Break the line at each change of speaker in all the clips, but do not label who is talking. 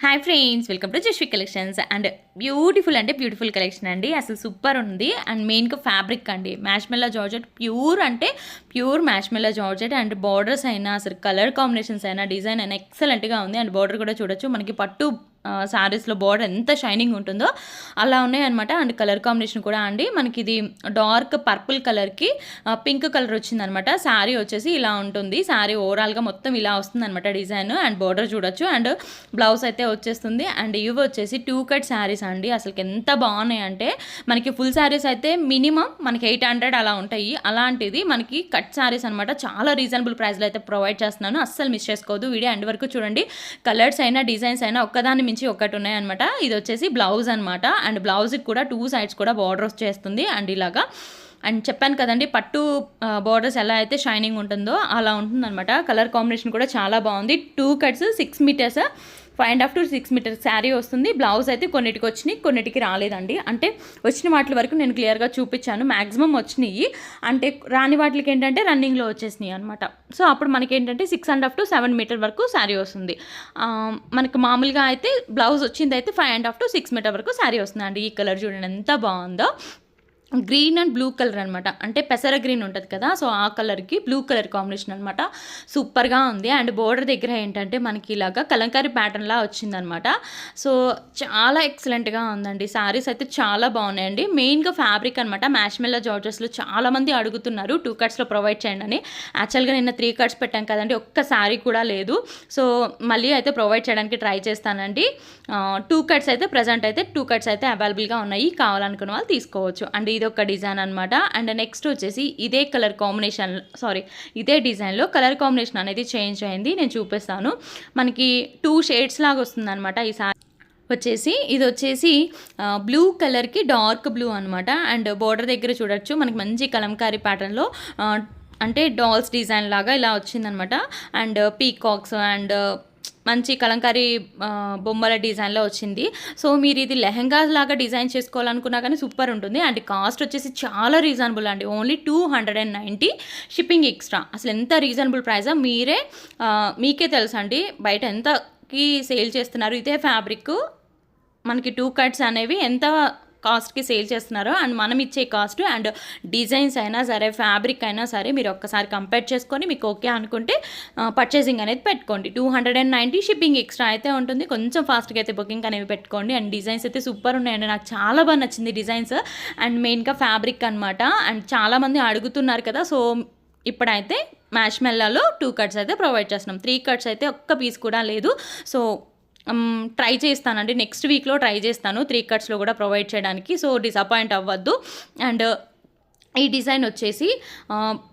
Hi friends, welcome to Jasvi collections. And beautiful అంటే beautiful collection అండి. అసలు సూపర్ ఉంది. అండ్ మెయిన్గా ఫ్యాబ్రిక్ అండి, మ్యాష్మెల్లా జార్జెట్, ప్యూర్ అంటే ప్యూర్ మ్యాష్మెల్లా జార్జెట్. అండ్ బార్డర్స్ అయినా అసలు కలర్ కాంబినేషన్స్ అయినా డిజైన్ అయినా ఎక్సలెంట్గా ఉంది. అండ్ బార్డర్ కూడా చూడొచ్చు, మనకి పట్టు శారీస్లో బార్డర్ ఎంత షైనింగ్ ఉంటుందో అలా ఉన్నాయి అనమాట. అండ్ కలర్ కాంబినేషన్ కూడా అండి, మనకి ఇది డార్క్ పర్పుల్ కలర్కి పింక్ కలర్ వచ్చిందనమాట. శారీ వచ్చేసి ఇలా ఉంటుంది. శారీ ఓవరాల్గా మొత్తం ఇలా వస్తుంది అనమాట డిజైన్. అండ్ బార్డర్ చూడొచ్చు. అండ్ బ్లౌజ్ అయితే వచ్చేస్తుంది. అండ్ ఇవి వచ్చేసి 2 కట్ శారీస్ అండి. అసలు ఎంత బాగున్నాయి అంటే, మనకి ఫుల్ శారీస్ అయితే మినిమం మనకి 800 అలా ఉంటాయి. అలాంటిది మనకి కట్ శారీస్ అనమాట. చాలా రీజనబుల్ ప్రైస్లో అయితే ప్రొవైడ్ చేస్తున్నాను. అస్సలు మిస్ చేసుకోవద్దు. వీడియో ఎండ్ వరకు చూడండి. కలర్స్ అయినా డిజైన్స్ అయినా ఒక్కదాని మించి ఒకటి ఉన్నాయన్నమాట. ఇది వచ్చేసి బ్లౌజ్ అనమాట. అండ్ బ్లౌజ్కి కూడా 2 సైడ్స్ కూడా బార్డర్ వచ్చేస్తుంది. అండ్ ఇలాగా అండ్ చెప్పాను కదండి, పట్టు బార్డర్స్ ఎలా అయితే షైనింగ్ ఉంటుందో అలా ఉంటుందన్నమాట. కలర్ కాంబినేషన్ కూడా చాలా బాగుంది. 2 cuts 6 meters, 5.5 to 6 meters sari వస్తుంది. బ్లౌజ్ అయితే కొన్నిటికి వచ్చినాయి, కొన్నిటికి రాలేదండి. అంటే వచ్చిన వాటి వరకు నేను క్లియర్గా చూపించాను. మ్యాక్సిమం వచ్చినాయి. అంటే రాని వాటికి ఏంటంటే రన్నింగ్లో వచ్చేసినాయి అనమాట. సో అప్పుడు మనకి ఏంటంటే 6.5 to 7 మీటర్ వరకు శారీ వస్తుంది. మనకు మామూలుగా అయితే బ్లౌజ్ వచ్చింది అయితే 5.5 to 6 మీటర్ వరకు శారీ వస్తుంది అండి. ఈ కలర్ చూడండి ఎంత బాగుందో. గ్రీన్ అండ్ బ్లూ కలర్ అనమాట. అంటే పెసర గ్రీన్ ఉంటుంది కదా, సో ఆ కలర్కి బ్లూ కలర్ కాంబినేషన్ అనమాట. సూపర్గా ఉంది. అండ్ బోర్డర్ దగ్గర ఏంటంటే మనకి ఇలాగా కలంకారీ ప్యాటర్న్లా వచ్చిందనమాట. సో చాలా ఎక్సలెంట్గా ఉందండి. శారీస్ అయితే చాలా బాగున్నాయండి. మెయిన్గా ఫ్యాబ్రిక్ అనమాట. మ్యాష్మెల్లా జార్జెస్లో చాలామంది అడుగుతున్నారు 2 కట్స్లో ప్రొవైడ్ చేయండి అని. యాక్చువల్గా నిన్న 3 కట్స్ పెట్టాం కదండి, ఒక్క శారీ కూడా లేదు. సో మళ్ళీ అయితే ప్రొవైడ్ చేయడానికి ట్రై చేస్తానండి. 2 కట్స్ అయితే ప్రజెంట్ అయితే 2 కట్స్ అయితే అవైలబుల్గా ఉన్నాయి. కావాలనుకున్న వాళ్ళు తీసుకోవచ్చు. అండ్ ఇది ఒక డిజైన్ అనమాట. అండ్ నెక్స్ట్ వచ్చేసి ఇదే కలర్ కాంబినేషన్, ఇదే డిజైన్లో కలర్ కాంబినేషన్ అనేది చేంజ్ అయింది. నేను చూపిస్తాను. మనకి 2 షేడ్స్ లాగా వస్తుంది అనమాట. ఈ సారీ వచ్చేసి ఇది వచ్చేసి బ్లూ కలర్కి డార్క్ బ్లూ అనమాట. అండ్ బోర్డర్ దగ్గర చూడొచ్చు, మనకి మంచి కలంకారీ ప్యాటర్న్లో అంటే డాల్స్ డిజైన్ లాగా ఇలా వచ్చిందనమాట. అండ్ పీకాక్స్ అండ్ మంచి కలంకారీ బొమ్మల డిజైన్లో వచ్చింది. సో మీరు ఇది లెహంగా లాగా డిజైన్ చేసుకోవాలనుకున్నా కానీ సూపర్ ఉంటుంది. అండ్ కాస్ట్ వచ్చేసి చాలా రీజనబుల్ అండి. Only 290, shipping extra. అసలు ఎంత రీజనబుల్ ప్రైస్ మీకే తెలుసా అండి, బయట ఎంతకి సేల్ చేస్తున్నారు. ఇదే ఫ్యాబ్రిక్ మనకి 2 కట్స్ అనేవి ఎంత కాస్ట్కి సేల్ చేస్తున్నారు. అండ్ మనం ఇచ్చే కాస్ట్ అండ్ డిజైన్స్ అయినా సరే, ఫ్యాబ్రిక్ అయినా సరే మీరు ఒక్కసారి కంపేర్ చేసుకొని మీకు ఓకే అనుకుంటే పర్చేసింగ్ అనేది పెట్టుకోండి. 290, షిప్పింగ్ ఎక్స్ట్రా అయితే ఉంటుంది. కొంచెం ఫాస్ట్గా అయితే బుకింగ్ అనేవి పెట్టుకోండి. అండ్ డిజైన్స్ అయితే సూపర్ ఉన్నాయండి. నాకు చాలా బాగా నచ్చింది డిజైన్స్. అండ్ మెయిన్గా ఫ్యాబ్రిక్ అనమాట. అండ్ చాలామంది అడుగుతున్నారు కదా, సో ఇప్పుడైతే మ్యాష్మెల్లాలో 2 కట్స్ అయితే ప్రొవైడ్ చేస్తున్నాం. 3 కట్స్ అయితే ఒక్క పీస్ కూడా లేదు. సో ట్రై చేస్తానండి, నెక్స్ట్ వీక్లో ట్రై చేస్తాను 3 కట్స్లో కూడా ప్రొవైడ్ చేయడానికి. సో డిసప్పాయింట్ అవ్వద్దు. అండ్ ఈ డిజైన్ వచ్చేసి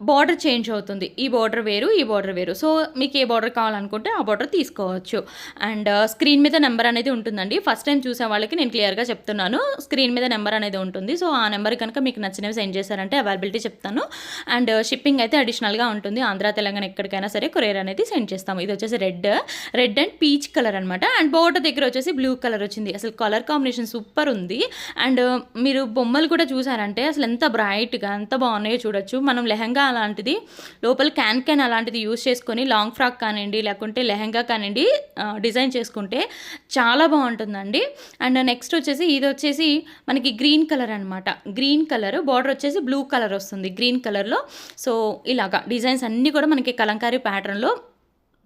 బార్డర్ చేంజ్ అవుతుంది. ఈ బార్డర్ వేరు, ఈ బార్డర్ వేరు. సో మీకు ఏ బార్డర్ కావాలనుకుంటే ఆ బార్డర్ తీసుకోవచ్చు. అండ్ స్క్రీన్ మీద నెంబర్ అనేది ఉంటుందండి. ఫస్ట్ టైం చూసే వాళ్ళకి నేను క్లియర్గా చెప్తున్నాను, స్క్రీన్ మీద నెంబర్ అనేది ఉంటుంది. సో ఆ నెంబర్ కనుక మీకు నచ్చినవి సెండ్ చేశారంటే అవైలబిలిటీ చెప్తాను. అండ్ షిప్పింగ్ అయితే అడిషనల్గా ఉంటుంది. ఆంధ్ర తెలంగాణ ఎక్కడికైనా సరే కొరియర్ అనేది సెండ్ చేస్తాము. ఇది వచ్చేసి రెడ్ అండ్ పీచ్ కలర్ అనమాట. అండ్ బార్డర్ దగ్గర వచ్చేసి బ్లూ కలర్ వచ్చింది. అసలు కలర్ కాంబినేషన్ సూపర్ ఉంది. అండ్ మీరు బొమ్మలు కూడా చూసారంటే అసలు ఎంత బ్రైట్గా ఎంత బాగున్నాయో చూడొచ్చు. మనం లెహంగా అలాంటిది లోపల క్యాన్ అలాంటిది యూస్ చేసుకొని లాంగ్ ఫ్రాక్ కానివ్వండి, లేకుంటే లెహంగా కానివ్వండి డిజైన్ చేసుకుంటే చాలా బాగుంటుందండి. అండ్ నెక్స్ట్ వచ్చేసి ఇది వచ్చేసి మనకి గ్రీన్ కలర్ అనమాట. గ్రీన్ కలర్ బార్డర్ వచ్చేసి బ్లూ కలర్ వస్తుంది గ్రీన్ కలర్లో. సో ఇలాగా డిజైన్స్ అన్నీ కూడా మనకి కలంకారీ ప్యాటర్న్లో.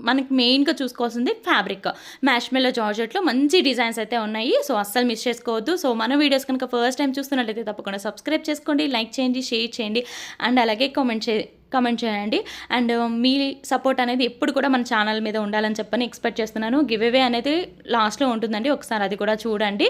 మనకి మెయిన్గా చూసుకోవాల్సింది ఫ్యాబ్రిక్. మ్యాష్మెల్లో జార్జెట్లో మంచి డిజైన్స్ అయితే ఉన్నాయి. సో అస్సలు మిస్ చేసుకోవద్దు. సో మన వీడియోస్ కనుక ఫస్ట్ టైం చూస్తున్నట్లయితే తప్పకుండా సబ్స్క్రైబ్ చేసుకోండి, లైక్ చేయండి, షేర్ చేయండి. అండ్ అలాగే కామెంట్ చేయండి. అండ్ మీ సపోర్ట్ అనేది ఎప్పుడు కూడా మన ఛానల్ మీద ఉండాలని చెప్పని ఎక్స్పెక్ట్ చేస్తున్నాను. గివ్ అవే అనేది లాస్ట్లో ఉంటుందండి, ఒకసారి అది కూడా చూడండి.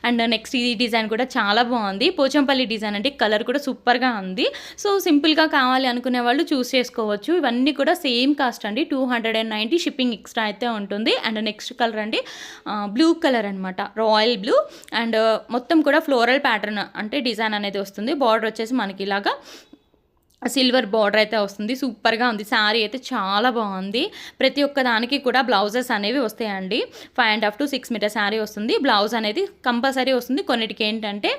అండ్ నెక్స్ట్ ఈ డిజైన్ కూడా చాలా బాగుంది. పోచంపల్లి డిజైన్ అంటే కలర్ కూడా సూపర్గా ఉంది. సో సింపుల్గా కావాలి అనుకునే వాళ్ళు చూస్ చేసుకోవచ్చు. ఇవన్నీ కూడా సేమ్ కాస్ట్ అండి, 290, షిప్పింగ్ ఎక్స్ట్రా అయితే ఉంటుంది. అండ్ నెక్స్ట్ కలర్ అండి బ్లూ కలర్ అనమాట, రాయల్ బ్లూ. అండ్ మొత్తం కూడా ఫ్లోరల్ ప్యాటర్న్ అంటే డిజైన్ అనేది వస్తుంది. బార్డర్ వచ్చేసి మనకి ఇలాగా సిల్వర్ బార్డర్ అయితే వస్తుంది. సూపర్‌గా ఉంది. శారీ అయితే చాలా బాగుంది. ప్రతి ఒక్క దానికి కూడా బ్లౌజెస్ అనేవి వస్తాయండి. 5.5 to 6 మీటర్ శారీ వస్తుంది. బ్లౌజ్ అనేది కంపల్సరీ వస్తుంది. కొన్నిటికి ఏంటంటే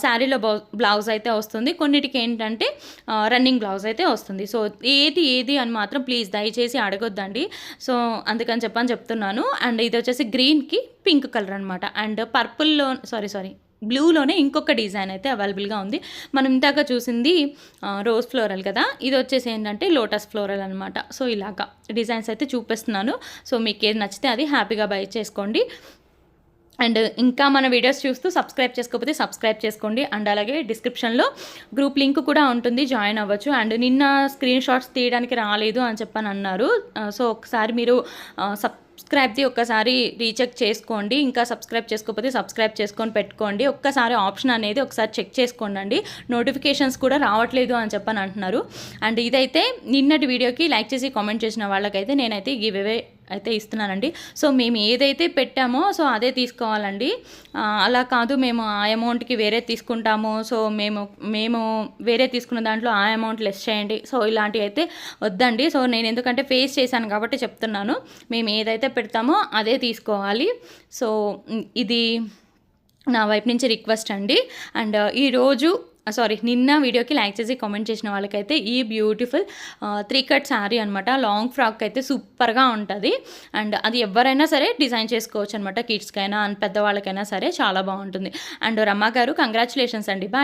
శారీలో బ్లౌజ్ అయితే వస్తుంది. కొన్నిటికి ఏంటంటే రన్నింగ్ బ్లౌజ్ అయితే వస్తుంది. సో ఏది అని మాత్రం ప్లీజ్ దయచేసి అడగొద్దండి. సో అందుకని చెప్తున్నాను. అండ్ ఇది వచ్చేసి గ్రీన్‌కి పింక్ కలర్ అనమాట. అండ్ పర్పుల్‌లో సారీ బ్లూలోనే ఇంకొక డిజైన్ అయితే అవైలబుల్గా ఉంది. మనం ఇందాక చూసింది రోజ్ ఫ్లోరల్ కదా, ఇది వచ్చేసి ఏంటంటే లోటస్ ఫ్లోరల్ అనమాట. సో ఇలాగా డిజైన్స్ అయితే చూపిస్తున్నాను. సో మీకు ఏది నచ్చితే అది హ్యాపీగా బై చేసుకోండి. అండ్ ఇంకా మన వీడియోస్ చూస్తూ సబ్స్క్రైబ్ చేసుకోకపోతే సబ్స్క్రైబ్ చేసుకోండి. అండ్ అలాగే డిస్క్రిప్షన్లో గ్రూప్ లింక్ కూడా ఉంటుంది, జాయిన్ అవ్వచ్చు. అండ్ నిన్న స్క్రీన్ షాట్స్ తీయడానికి రాలేదు అని చెప్పని అన్నారు. సో ఒకసారి మీరు సబ్స్క్రైబ్ది ఒక్కసారి రీచెక్ చేసుకోండి. ఇంకా సబ్స్క్రైబ్ చేసుకోకపోతే సబ్స్క్రైబ్ చేసుకొని పెట్టుకోండి. ఒక్కసారి ఆప్షన్ అనేది ఒకసారి చెక్ చేసుకోండి. నోటిఫికేషన్స్ కూడా రావట్లేదు అని చెప్పని అంటున్నారు. అండ్ ఇదైతే నిన్నటి వీడియోకి లైక్ చేసి కామెంట్ చేసిన వాళ్ళకైతే నేనైతే గివ్ అవే అయితే ఇస్తున్నానండి. సో మేము ఏదైతే పెట్టామో సో అదే తీసుకోవాలండి. అలా కాదు మేము ఆ అమౌంట్కి వేరే తీసుకుంటాము, సో మేము వేరే తీసుకున్న దాంట్లో ఆ అమౌంట్ లెస్ చేయండి, సో ఇలాంటివి అయితే వద్దండి. సో నేను ఎందుకంటే ఫేస్ చేశాను కాబట్టి చెప్తున్నాను. మేము ఏదైతే పెడతామో అదే తీసుకోవాలి. సో ఇది నా వైపు నుంచి రిక్వెస్ట్ అండి. అండ్ ఈరోజు నిన్న వీడియోకి లైక్ చేసి కామెంట్ చేసిన వాళ్ళకైతే ఈ బ్యూటిఫుల్ 3 కట్ శారీ అనమాట. లాంగ్ ఫ్రాక్ అయితే సూపర్గా ఉంటుంది. అండ్ అది ఎవరైనా సరే డిజైన్ చేసుకోవచ్చు అనమాట. కిడ్స్కైనా అండ్ పెద్దవాళ్ళకైనా సరే చాలా బాగుంటుంది. అండ్ రమ్మ గారు కంగ్రాచులేషన్స్ అండి. బాయ్.